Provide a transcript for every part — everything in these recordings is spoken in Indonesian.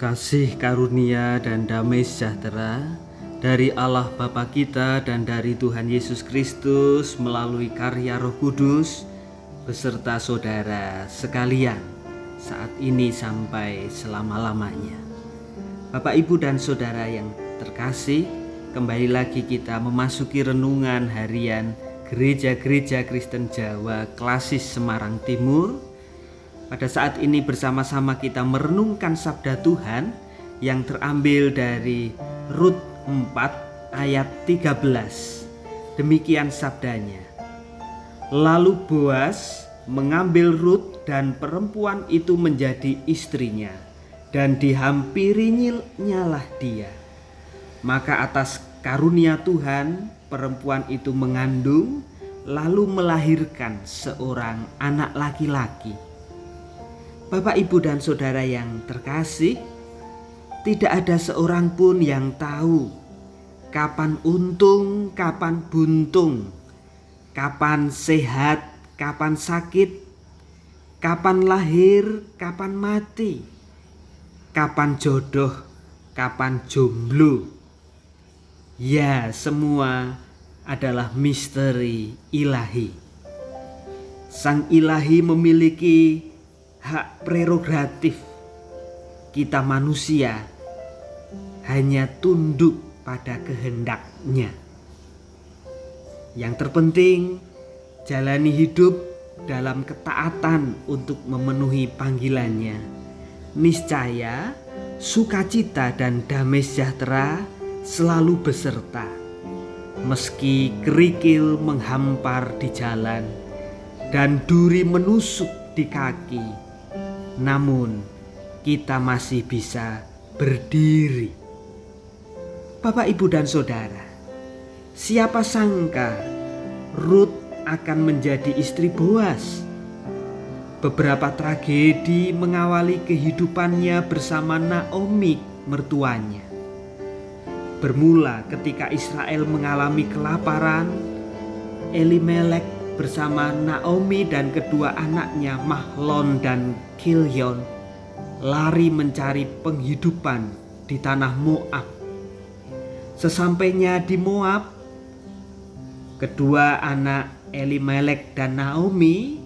Kasih karunia dan damai sejahtera dari Allah Bapa kita dan dari Tuhan Yesus Kristus melalui karya Roh Kudus beserta saudara sekalian saat ini sampai selama-lamanya. Bapak, Ibu dan saudara yang terkasih, kembali lagi kita memasuki renungan harian Gereja-Gereja Kristen Jawa Klasis Semarang Timur. Pada saat ini bersama-sama kita merenungkan sabda Tuhan yang terambil dari Rut 4 ayat 13. Demikian sabdanya. Lalu Boas mengambil Rut dan perempuan itu menjadi istrinya, dan dihampirinyalah dia. Maka atas karunia Tuhan perempuan itu mengandung lalu melahirkan seorang anak laki-laki. Bapak, Ibu dan saudara yang terkasih, tidak ada seorang pun yang tahu kapan untung, kapan buntung, kapan sehat, kapan sakit, kapan lahir, kapan mati, kapan jodoh, kapan jomblo. Ya, semua adalah misteri ilahi. Sang ilahi memiliki hak prerogatif. Kita manusia hanya tunduk pada kehendaknya. Yang terpenting, jalani hidup dalam ketaatan untuk memenuhi panggilannya. Niscaya sukacita dan damai sejahtera selalu beserta. Meski kerikil menghampar di jalan dan duri menusuk di kaki, namun kita masih bisa berdiri. Bapak, Ibu dan saudara, siapa sangka Rut akan menjadi istri Boas? Beberapa tragedi mengawali kehidupannya bersama Naomi, mertuanya. Bermula ketika Israel mengalami kelaparan, Elimelek bersama Naomi dan kedua anaknya Mahlon dan Kilyon lari mencari penghidupan di tanah Moab. Sesampainya di Moab, kedua anak Elimelek dan Naomi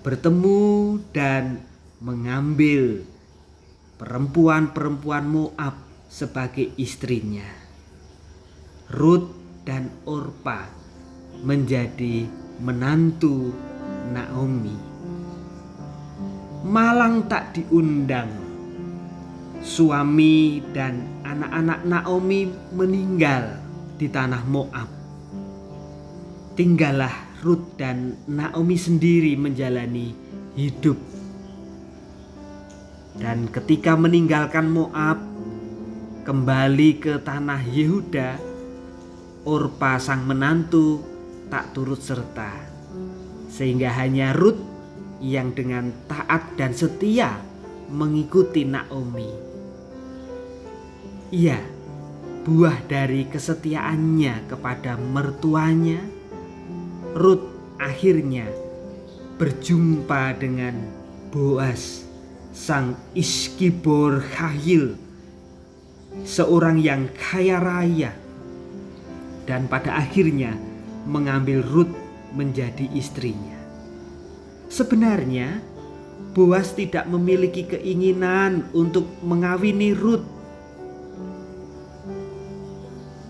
bertemu dan mengambil perempuan-perempuan Moab sebagai istrinya. Rut dan Orpa menjadi menantu Naomi. Malang tak diundang, suami dan anak-anak Naomi meninggal di tanah Moab. Tinggallah Rut dan Naomi sendiri menjalani hidup. Dan ketika meninggalkan Moab, kembali ke tanah Yehuda, Orpa sang menantu tak turut serta, sehingga hanya Rut yang dengan taat dan setia mengikuti Naomi. Iya, buah dari kesetiaannya kepada mertuanya, Rut akhirnya berjumpa dengan Boas, sang Iskibor Khayil, seorang yang kaya raya, dan pada akhirnya mengambil Rut menjadi istrinya. Sebenarnya Boas tidak memiliki keinginan untuk mengawini Rut.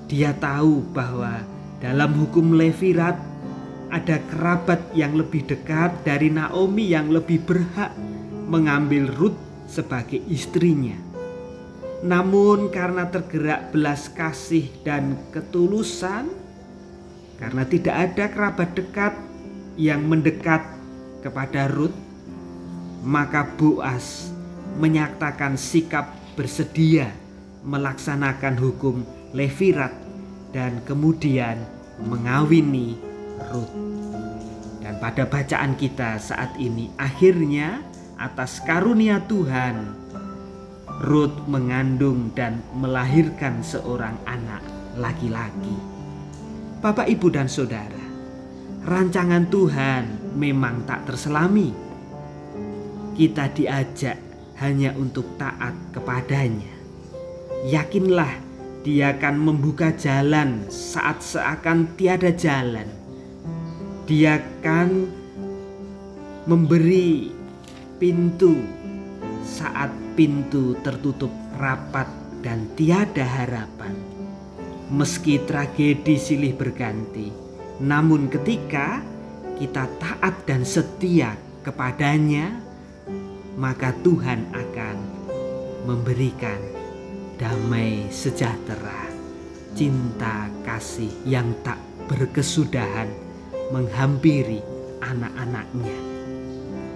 Dia tahu bahwa dalam hukum Levirat ada kerabat yang lebih dekat dari Naomi yang lebih berhak mengambil Rut sebagai istrinya. Namun karena tergerak belas kasih dan ketulusan, karena tidak ada kerabat dekat yang mendekat kepada Rut, maka Boas menyatakan sikap bersedia melaksanakan hukum Levirat dan kemudian mengawini Rut. Dan pada bacaan kita saat ini, akhirnya atas karunia Tuhan, Rut mengandung dan melahirkan seorang anak laki-laki. Bapak, Ibu dan saudara, rancangan Tuhan memang tak terselami. Kita diajak hanya untuk taat kepadanya. Yakinlah Dia akan membuka jalan saat seakan tiada jalan. Dia akan memberi pintu saat pintu tertutup rapat dan tiada harapan. Meski tragedi silih berganti, namun ketika kita taat dan setia kepadanya, maka Tuhan akan memberikan damai sejahtera, cinta kasih yang tak berkesudahan menghampiri anak-anaknya.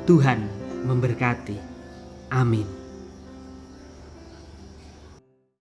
Tuhan memberkati. Amin.